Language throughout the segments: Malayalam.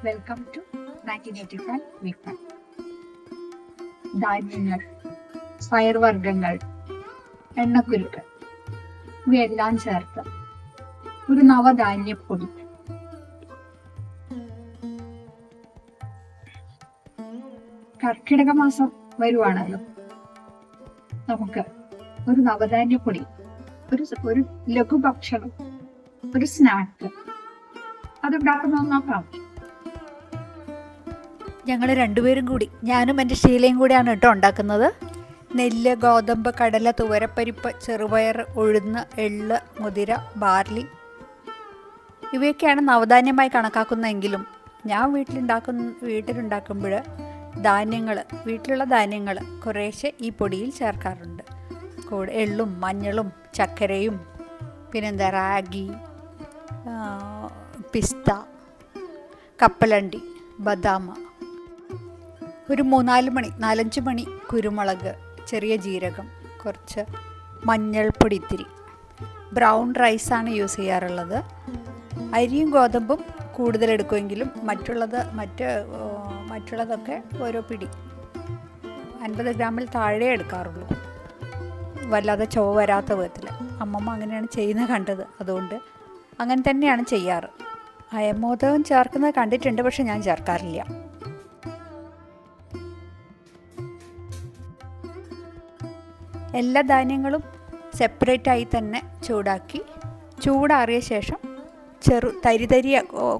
Welcome to 1985 week. ധാന്യങ്ങൾ, പയർവർഗ്ഗങ്ങൾ, എണ്ണക്കുരുക്കൾ ഇവയെല്ലാം ചേർത്ത് ഒരു നവധാന്യപ്പൊടി. കർക്കിടക മാസം വരുവാണല്ലോ. നമുക്ക് ഒരു നവധാന്യപ്പൊടി, ഒരു ലഘുഭക്ഷണം, ഒരു സ്നാക്ക് അതുണ്ടാക്കുന്നത് നോക്കാം. ഞങ്ങൾ രണ്ടുപേരും കൂടി, ഞാനും എൻ്റെ ഷീലയും കൂടിയാണ് കേട്ടോ ഉണ്ടാക്കുന്നത്. നെല്ല്, ഗോതമ്പ്, കടല, തുവരപ്പരിപ്പ്, ചെറുപയർ, ഉഴുന്ന്, എള്ള്, മുതിര, ബാർലി ഇവയൊക്കെയാണ് നവധാന്യമായി കണക്കാക്കുന്നതെങ്കിലും ഞാൻ വീട്ടിലുണ്ടാക്കുമ്പോൾ വീട്ടിലുള്ള ധാന്യങ്ങൾ കുറേശ്ശെ ഈ പൊടിയിൽ ചേർക്കാറുണ്ട്. കൂടെ എള്ളും മഞ്ഞളും ചക്കരയും പിന്നെന്താ റാഗി, പിസ്ത, കപ്പലണ്ടി, ബദാം, ഒരു 4-5 മണി കുരുമുളക്, ചെറിയ ജീരകം, കുറച്ച് മഞ്ഞൾപ്പൊടി, ഇത്തിരി ബ്രൗൺ റൈസാണ് യൂസ് ചെയ്യാറുള്ളത്. അരിയും ഗോതമ്പും കൂടുതലെടുക്കുമെങ്കിലും മറ്റുള്ളതൊക്കെ ഓരോ പിടി 50 ഗ്രാമിൽ താഴെ എടുക്കാറുള്ളൂ, വല്ലാതെ ചുവ വരാത്ത വിധത്തിൽ. അമ്മമ്മ അങ്ങനെയാണ് ചെയ്യുന്നത് കണ്ടത്, അതുകൊണ്ട് അങ്ങനെ തന്നെയാണ് ചെയ്യാറ്. അയമോദകം ചേർക്കുന്നത് കണ്ടിട്ടുണ്ട്, പക്ഷെ ഞാൻ ചേർക്കാറില്ല. എല്ലാ ധാന്യങ്ങളും സെപ്പറേറ്റായി തന്നെ ചൂടാറിയ ശേഷം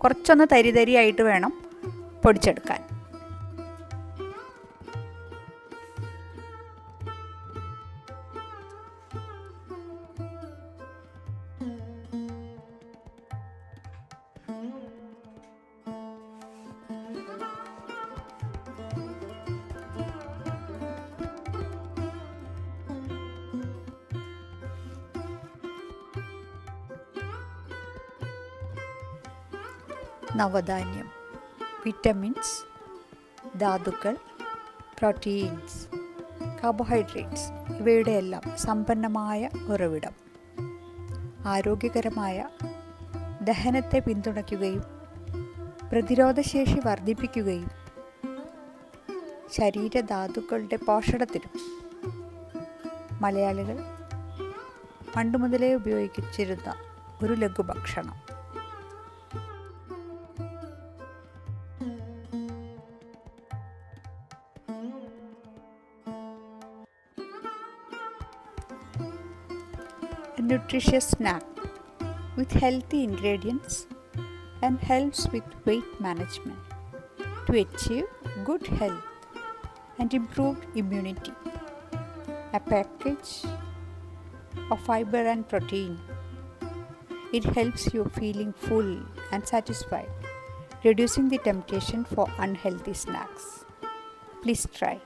കുറച്ചൊന്ന് തരിതരിയായിട്ട് വേണം പൊടിച്ചെടുക്കാൻ. നവധാന്യം, വിറ്റമിൻസ്, ധാതുക്കൾ, പ്രോട്ടീൻസ്, കാർബോഹൈഡ്രേറ്റ്സ് ഇവയുടെ എല്ലാം സമ്പന്നമായ ഉറവിടം. ആരോഗ്യകരമായ ദഹനത്തെ പിന്തുണയ്ക്കുകയും പ്രതിരോധശേഷി വർദ്ധിപ്പിക്കുകയും ശരീരധാതുക്കളുടെ പോഷണത്തിനും മലയാളികൾ പണ്ടുമുതലേ ഉപയോഗിച്ചിരുന്ന ഒരു ലഘുഭക്ഷണം. A nutritious snack with healthy ingredients and helps with weight management to achieve good health and improved immunity. A package of fiber and protein. It helps you feeling full and satisfied, reducing the temptation for unhealthy snacks. Please try.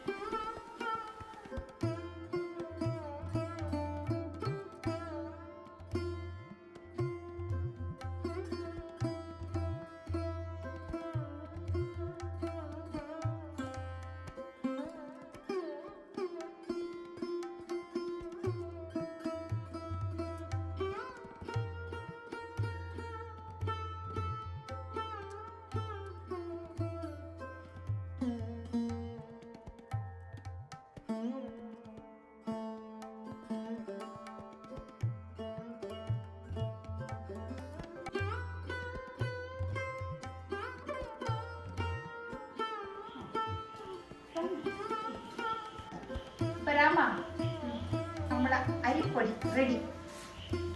നമ്മുടെ അരിപ്പൊടി റെഡി,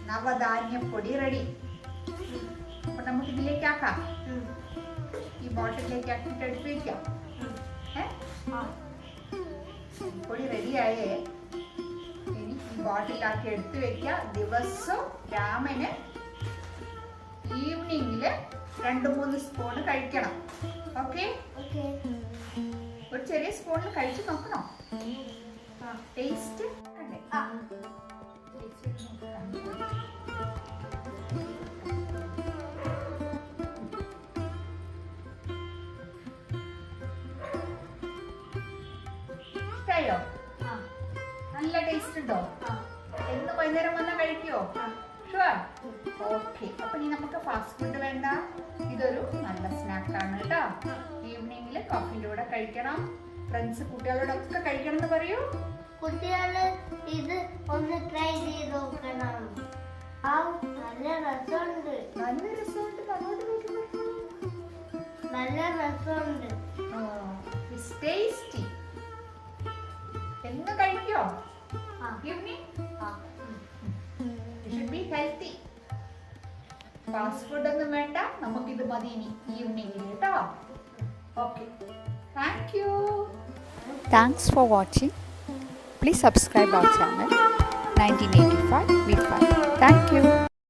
നവധാന്യപ്പൊടി റെഡി. അപ്പൊ നമുക്ക് ഇതിലേക്ക് ആക്കാം. ഈ ബോട്ടിലേക്ക് ആക്കിയിട്ട് എടുത്ത് വയ്ക്കാം. പൊടി റെഡിയായേ, ഇനി ഈ ബോട്ടിലാക്കി എടുത്ത് വെക്കാം. ദിവസവും രാമന് ഈവനിങ്ങില് 2-3 സ്പൂൺ കഴിക്കണം. ഓക്കെ, ഒരു ചെറിയ സ്പൂണിൽ കഴിച്ചു നോക്കണോ? ടേസ്റ്റ് ഇഷ്ടായോ? നല്ല ടേസ്റ്റ് ഉണ്ടോ? എന്ന് വൈകുന്നേരം വന്നാൽ കഴിക്കുവോ? ഷുവർ. ഓക്കെ, അപ്പൊ ഇനി നമുക്ക് ഫാസ്റ്റ് ഫുഡ് വേണ്ട. ഇതൊരു നല്ല സ്നാക്കാണ് കേട്ടോ. ഈവനിങ്ങിൽ കോഫിന്റെ കൂടെ കഴിക്കണം. ഫ്രണ്ട്സ് കുട്ടികളോടൊക്കെ കഴിക്കണം എന്ന് പറയൂ. കുട്ടികള് ഇത് ഒന്ന് ട്രൈ ചെയ്ത് നോക്കണം. നല്ല രസമുണ്ട്. നല്ല രസമുണ്ട്. നല്ല രസമുണ്ട്. ടേസ്റ്റി. എന്ന് കഴിക്കോ? ആ. Evening should be healthy. Fast food ഒന്നും വേണ്ട, നമുക്കിത് മതി ഇനി ഈവനിങ്ങിൽ കേട്ടോ. Okay, thank you. Thanks for watching. Please subscribe our channel 1985 V5. Thank you.